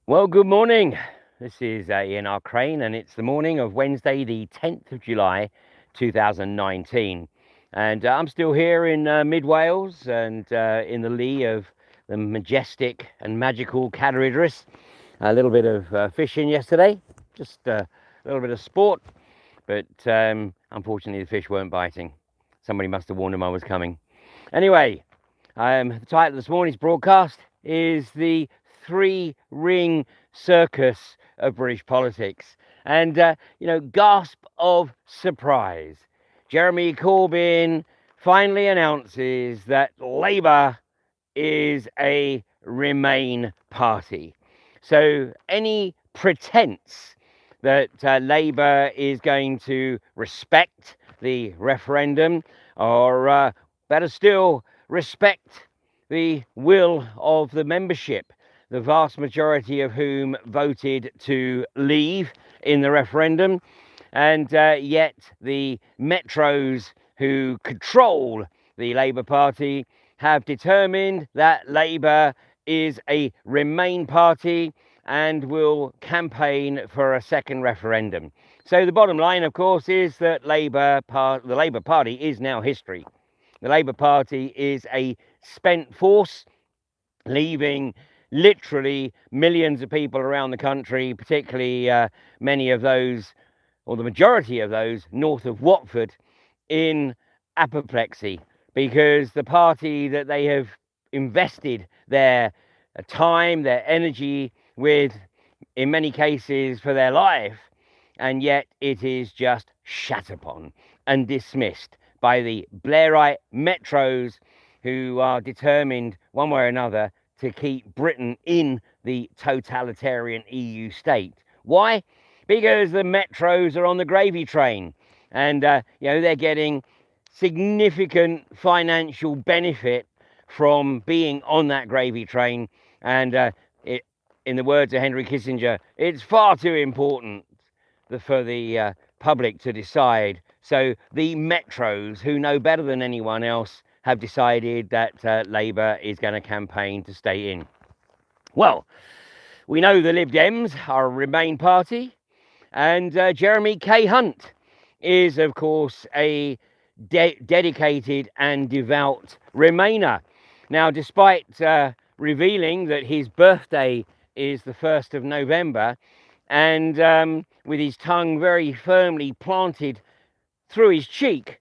Well, good morning. This is Ian R. Crane, and it's the morning of Wednesday, the 10th of July, 2019. And I'm still here in mid Wales and in the lee of the majestic and magical Cadair Idris. A little bit of fishing yesterday, just a little bit of sport, but unfortunately the fish weren't biting. Somebody must have warned them I was coming. Anyway, the title of this morning's broadcast is the three-ring circus of British politics. And, gasp of surprise. Jeremy Corbyn finally announces that Labour is a Remain party. So any pretense that Labour is going to respect the referendum, or better still, respect the will of the membership, the vast majority of whom voted to leave in the referendum, and yet the metros who control the Labour Party have determined that Labour is a Remain party and will campaign for a second referendum. So the bottom line, of course, is that the Labour Party is now history. The Labour Party is a spent force, leaving literally millions of people around the country, particularly many of those, or the majority of those, north of Watford, in apoplexy, because the party that they have invested their time, their energy with, in many cases for their life, and yet it is just shat upon and dismissed by the Blairite metros, who are determined one way or another to keep Britain in the totalitarian EU state. Why? Because the metros are on the gravy train, and they're getting significant financial benefit from being on that gravy train. And in the words of Henry Kissinger, it's far too important for the public to decide. So the metros, who know better than anyone else, have decided that Labour is going to campaign to stay in. Well, we know the Lib Dems are a Remain party, and Jeremy K. Hunt is, of course, a dedicated and devout Remainer. Now, despite revealing that his birthday is the 1st of November, and with his tongue very firmly planted through his cheek,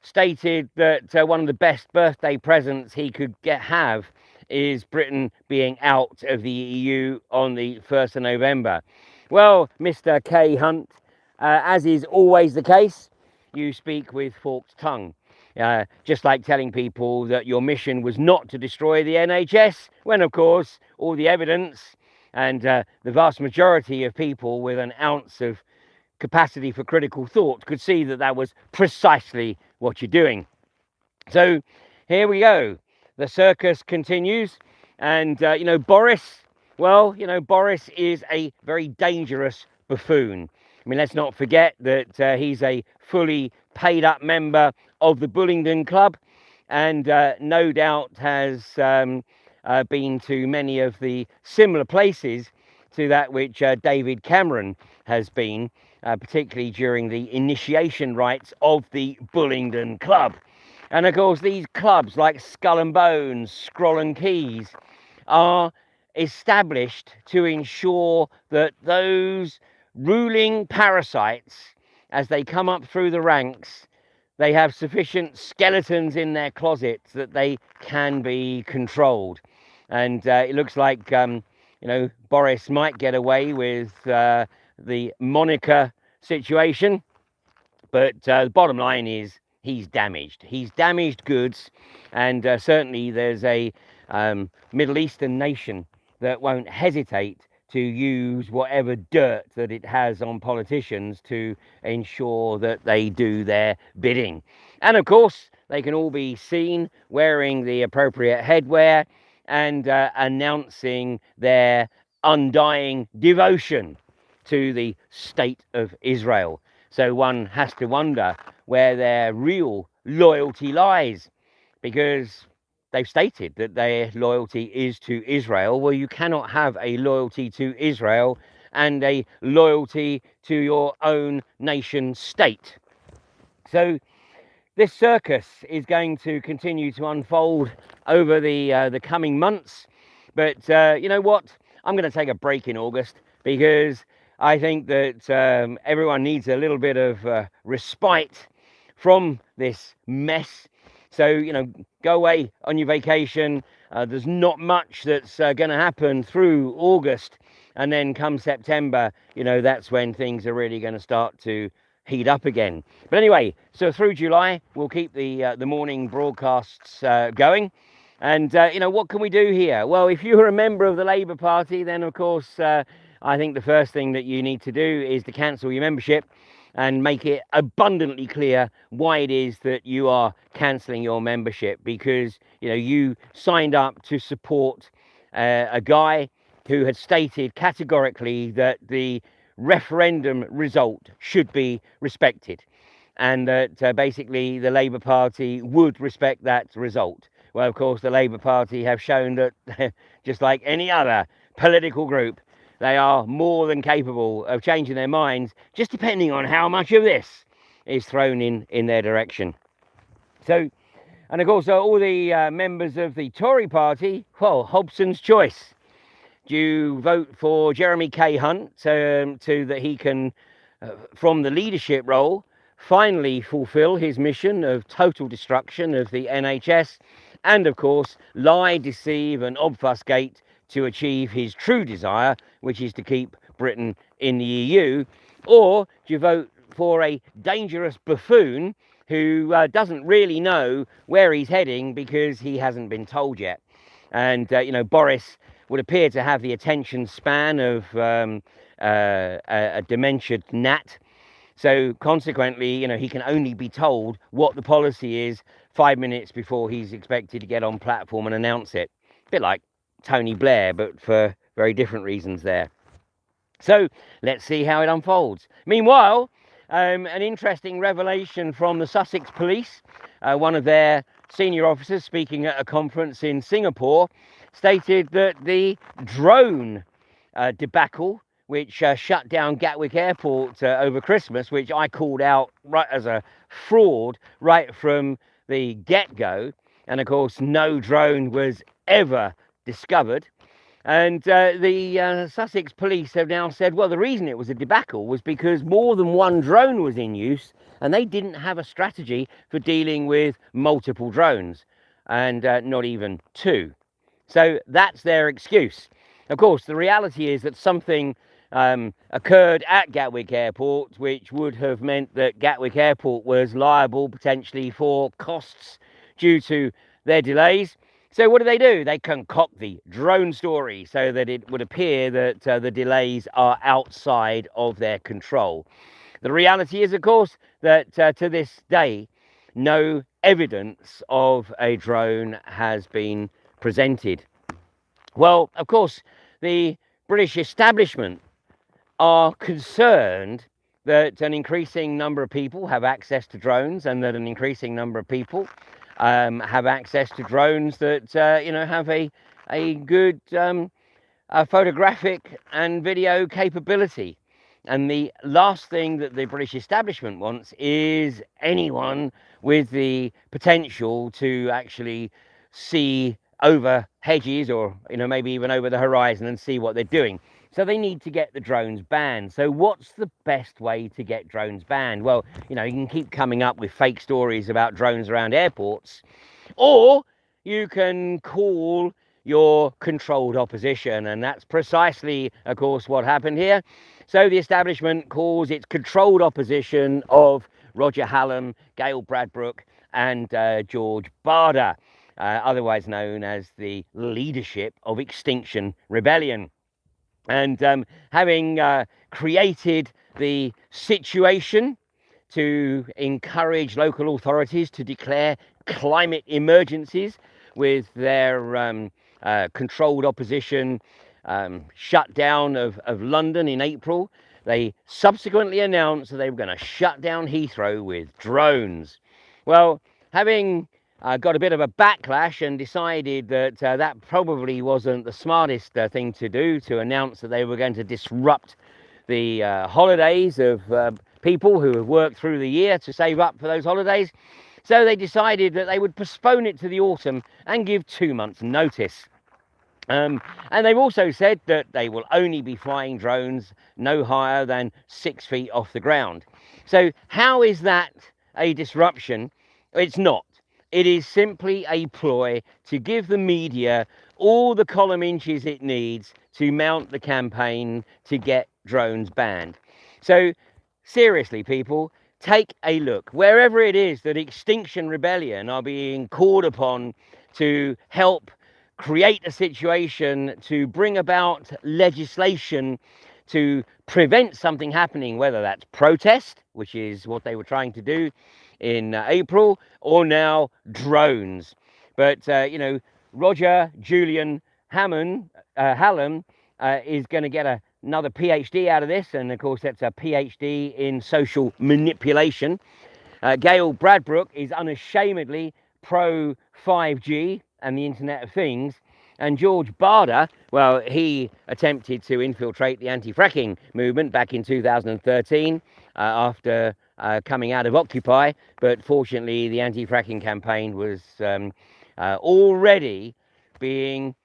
stated that one of the best birthday presents he could have is Britain being out of the EU on the 1st of November. Well, Mr. K. Hunt, as is always the case, you speak with forked tongue. Just like telling people that your mission was not to destroy the NHS, when of course all the evidence and the vast majority of people with an ounce of capacity for critical thought could see that that was precisely what you're doing. So here we go. The circus continues, and Boris, Boris is a very dangerous buffoon. I mean, let's not forget that he's a fully paid up member of the Bullingdon Club, and no doubt has been to many of the similar places to that which David Cameron has been, particularly during the initiation rites of the Bullingdon Club. And of course, these clubs like Skull and Bones, Scroll and Keys are established to ensure that those ruling parasites, as they come up through the ranks, they have sufficient skeletons in their closets that they can be controlled. And it looks like Boris might get away with the moniker situation, but the bottom line is he's damaged. He's damaged goods, and certainly there's a Middle Eastern nation that won't hesitate to use whatever dirt that it has on politicians to ensure that they do their bidding. And of course, they can all be seen wearing the appropriate headwear and announcing their undying devotion to the state of Israel. So one has to wonder where their real loyalty lies, because they've stated that their loyalty is to Israel. Well, you cannot have a loyalty to Israel and a loyalty to your own nation state. So this circus is going to continue to unfold over the coming months. But you know what? I'm going to take a break in August because I think that everyone needs a little bit of respite from this mess. So, you know, go away on your vacation. There's not much that's going to happen through August. And then come September, you know, that's when things are really going to start to heat up again. But anyway, so through July, we'll keep the morning broadcasts going. And, you know, what can we do here? Well, if you're a member of the Labour Party, then, of course, I think the first thing that you need to do is to cancel your membership and make it abundantly clear why it is that you are cancelling your membership, because, you know, you signed up to support a guy who had stated categorically that the referendum result should be respected, and that basically the Labour Party would respect that result. Well, of course, the Labour Party have shown that, just like any other political group, they are more than capable of changing their minds, just depending on how much of this is thrown in their direction. So, and of course, all the members of the Tory party, well, Hobson's choice. Do you vote for Jeremy K. Hunt so that he can, from the leadership role, finally fulfil his mission of total destruction of the NHS, and of course lie, deceive and obfuscate to achieve his true desire, which is to keep Britain in the EU? Or do you vote for a dangerous buffoon who doesn't really know where he's heading because he hasn't been told yet? And you know, Boris would appear to have the attention span of a dementia gnat. So consequently, you know, he can only be told what the policy is 5 minutes before he's expected to get on platform and announce it. A bit like Tony Blair, but for very different reasons there. So let's see how it unfolds. Meanwhile, an interesting revelation from the Sussex Police. One of their senior officers, speaking at a conference in Singapore, stated that the drone debacle, which shut down Gatwick Airport over Christmas, which I called out right as a fraud right from the get-go, and of course no drone was ever discovered. And the Sussex Police have now said, well, the reason it was a debacle was because more than one drone was in use, and they didn't have a strategy for dealing with multiple drones, and not even two. So that's their excuse. Of course, the reality is that something occurred at Gatwick Airport, which would have meant that Gatwick Airport was liable potentially for costs due to their delays. So what do? They concoct the drone story so that it would appear that the delays are outside of their control. The reality is, of course, that to this day, no evidence of a drone has been presented. Well, of course, the British establishment are concerned that an increasing number of people have access to drones, and that an increasing number of people have access to drones that you know, have a good photographic and video capability. And the last thing that the British establishment wants is anyone with the potential to actually see over hedges, or you know, maybe even over the horizon, and see what they're doing. So they need to get the drones banned. So what's the best way to get drones banned? Well, you know, you can keep coming up with fake stories about drones around airports, or you can call your controlled opposition, and that's precisely, of course, what happened here. So the establishment calls its controlled opposition of Roger Hallam, Gail Bradbrook and George Barder, otherwise known as the leadership of Extinction Rebellion. And having created the situation to encourage local authorities to declare climate emergencies with their controlled opposition shutdown of London in April, they subsequently announced that they were going to shut down Heathrow with drones. Well, having got a bit of a backlash and decided that that probably wasn't the smartest thing to do, to announce that they were going to disrupt the holidays of people who have worked through the year to save up for those holidays. So they decided that they would postpone it to the autumn and give 2 months notice. And they've also said that they will only be flying drones no higher than 6 feet off the ground. So how is that a disruption? It's not. It is simply a ploy to give the media all the column inches it needs to mount the campaign to get drones banned. So seriously, people, take a look. Wherever it is that Extinction Rebellion are being called upon to help create a situation to bring about legislation to prevent something happening, whether that's protest, which is what they were trying to do in April, or now drones. But, you know, Roger Julian Hallam is going to get another PhD out of this. And of course, that's a PhD in social manipulation. Gail Bradbrook is unashamedly pro 5G and the Internet of Things. And George Barder, well, he attempted to infiltrate the anti-fracking movement back in 2013 after coming out of Occupy. But fortunately, the anti-fracking campaign was already being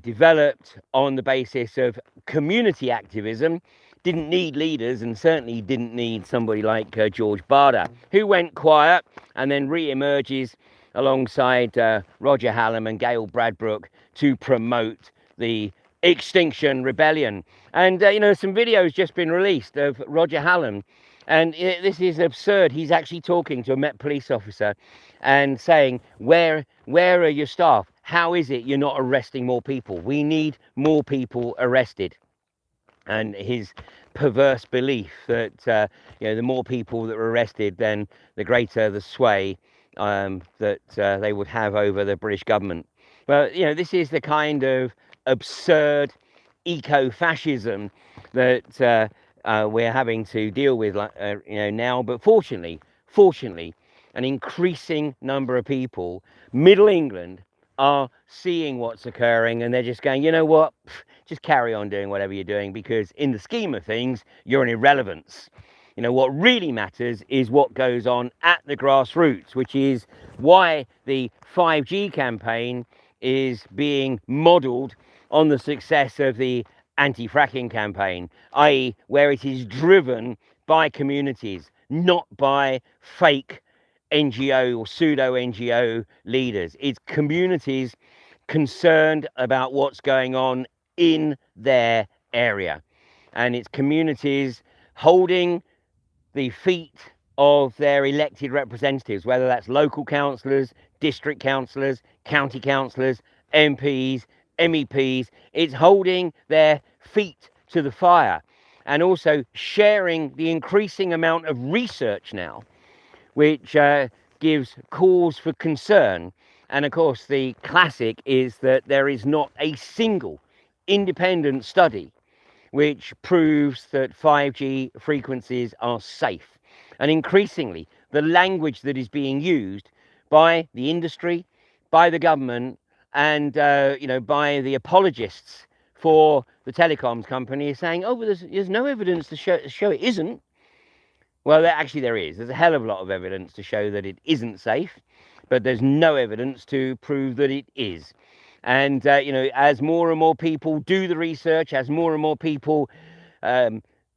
developed on the basis of community activism. Didn't need leaders, and certainly didn't need somebody like George Barder, who went quiet and then re-emerges alongside Roger Hallam and Gail Bradbrook to promote the Extinction Rebellion. And you know, some videos just been released of Roger Hallam, and this is absurd. He's actually talking to a Met police officer and saying, where are your staff? How is it you're not arresting more people? We need more people arrested. And his perverse belief that you know, the more people that were arrested, then the greater the sway that they would have over the British government. Well, you know, this is the kind of absurd eco-fascism that we're having to deal with, you know, now. But fortunately, an increasing number of people, Middle England, are seeing what's occurring, and they're just going, you know what, just carry on doing whatever you're doing, because in the scheme of things, you're an irrelevance. You know, what really matters is what goes on at the grassroots, which is why the 5G campaign is being modelled on the success of the anti-fracking campaign, i.e. where it is driven by communities, not by fake NGO or pseudo NGO leaders. It's communities concerned about what's going on in their area, and it's communities holding the feet of their elected representatives, whether that's local councillors, district councillors, county councillors, MPs, MEPs. It's holding their feet to the fire, and also sharing the increasing amount of research now, which gives cause for concern. And of course, the classic is that there is not a single independent study which proves that 5G frequencies are safe. And increasingly, the language that is being used by the industry, by the government, and you know, by the apologists for the telecoms company is saying, oh, but there's no evidence to show it isn't. Well, actually there is. There's a hell of a lot of evidence to show that it isn't safe, but there's no evidence to prove that it is. And, you know, as more and more people do the research, as more and more people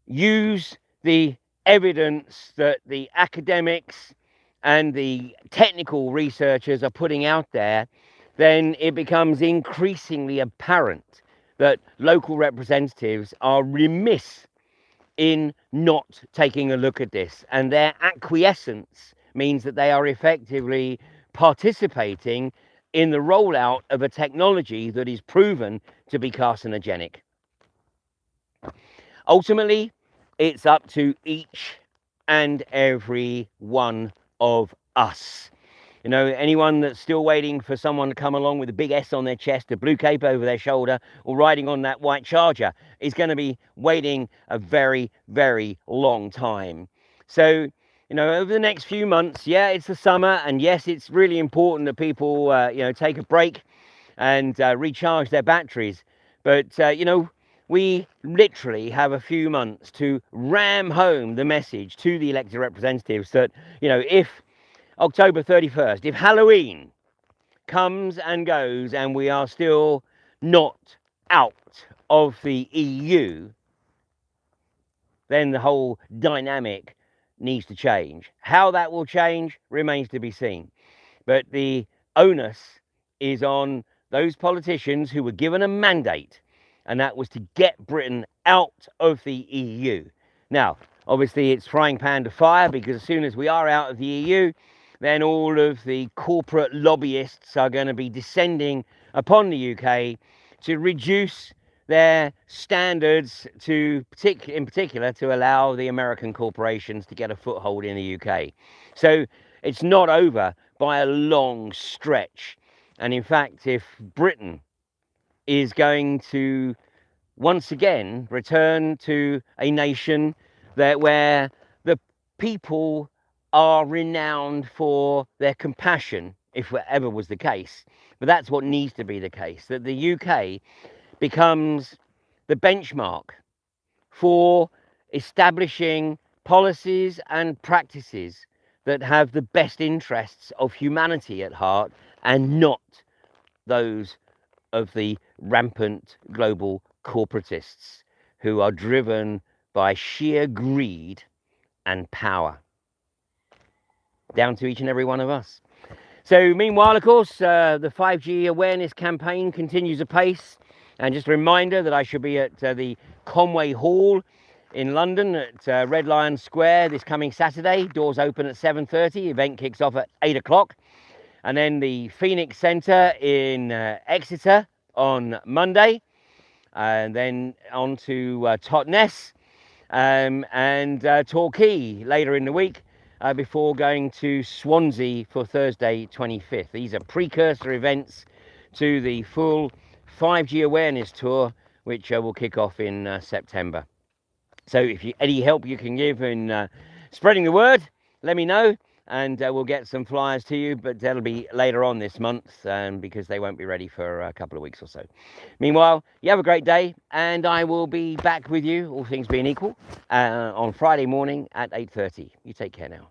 use the evidence that the academics and the technical researchers are putting out there, then it becomes increasingly apparent that local representatives are remiss in not taking a look at this, and their acquiescence means that they are effectively participating in the rollout of a technology that is proven to be carcinogenic. Ultimately, it's up to each and every one of us. You know, anyone that's still waiting for someone to come along with a big S on their chest, a blue cape over their shoulder, or riding on that white charger is going to be waiting a very, very long time. So you know, over the next few months, yeah, it's the summer, and yes, it's really important that people, you know, take a break and recharge their batteries. But, you know, we literally have a few months to ram home the message to the elected representatives that, you know, if October 31st, if Halloween comes and goes and we are still not out of the EU, then the whole dynamic needs to change. How that will change remains to be seen. But the onus is on those politicians who were given a mandate, and that was to get Britain out of the EU. Now, obviously, it's frying pan to fire, because as soon as we are out of the EU, then all of the corporate lobbyists are going to be descending upon the UK to reduce their standards in particular to allow the American corporations to get a foothold in the UK. So it's not over by a long stretch. And in fact, if Britain is going to once again return to a nation where the people are renowned for their compassion, if ever was the case, but that's what needs to be the case, that the UK becomes the benchmark for establishing policies and practices that have the best interests of humanity at heart, and not those of the rampant global corporatists who are driven by sheer greed and power. Down to each and every one of us. So meanwhile, of course, the 5G awareness campaign continues apace. And just a reminder that I should be at the Conway Hall in London at Red Lion Square this coming Saturday. Doors open at 7:30. Event kicks off at 8 o'clock. And then the Phoenix Centre in Exeter on Monday. And then on to Totnes and Torquay later in the week. Before going to Swansea for Thursday 25th. These are precursor events to the full 5G awareness tour, which will kick off in September. So if any help you can give in spreading the word, let me know, and we'll get some flyers to you, but that'll be later on this month because they won't be ready for a couple of weeks or so. Meanwhile, you have a great day, and I will be back with you, all things being equal, on Friday morning at 8:30. You take care now.